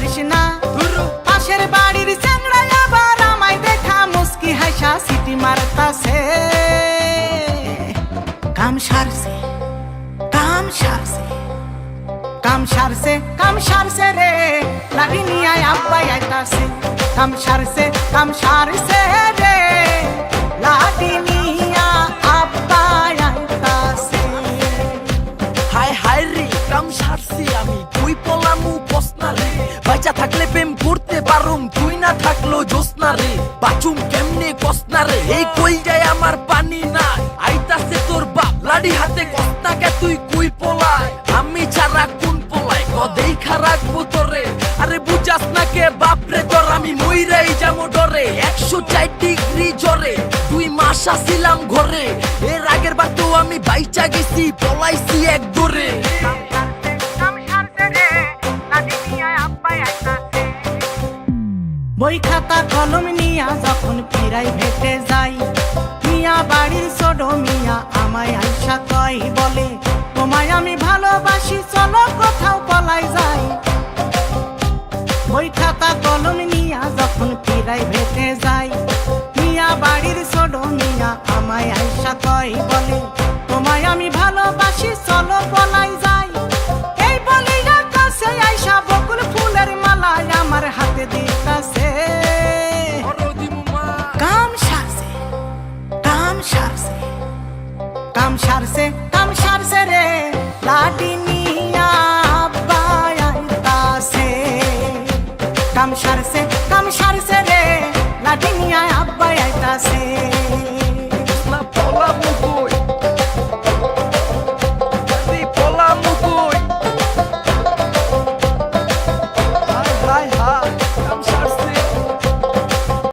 পারিস না। পাশের বাড়ির চ্যাংড়া আবার আমায় দেখা মুস্কি হাসা সিটি মারতাছে। কাম সারছে কাম সারছে কাম সারছে কাম সারছে রে, লাঠি নিয়ে আব্বাই আইতাছে। কাম সারছে রে, লাঠি নিয়ে আব্বাই আইতাছে। হায় হায় রে কাম সারছি আমি, তুই পলামু পসনা রে। বাইচা থাকলে প্রেম করতে পারুম, তুই না থাকলো জোসনা রে। বাচুম কেমনে কসনা রে, এই কই যায় আমার পানি নাই। আইতাছে তোর বাপ লাডি হাতে, কসনাকে তুই কুই পলায়। আমি ছাড়া কোন পলায় দেখা রাখবো তোরে। আরে বুঝাস না কে বাপরে তোর, আমি মইরাই যাবো ডরে। 104 ডিগ্রি জ্বরে 2 মাস আসিলাম ঘরে। এর আগের বার তো আমি বাইচা গেছি, পলাইছি এক দরে। বই খাতা কলম নিয়া যখন প্রাইভেটে যাই, মিয়া বাড়ির ছোট মিয়া আমায় আইসা কই বলে, তোমায় আমি ভালোবাসি চলো কোথাও পলাই যাই। বই খাতা কলম নিয়া যখন প্রাইভেটে যাই, মিয়া বাড়ির ছোট মিয়া আমায় আইসা কই বলে, তোমায় আমি ভালোবাসি চলো পলাই যাই। এই বলি কাছে আইসা বকুল ফুলের মালা আমার হাতে দিতাছে। কাম সারছে কাম সারছে রে, লাঠি নিয়া আব্বাই আইতাছে। কাম সারছে রে, লাঠি নিয়া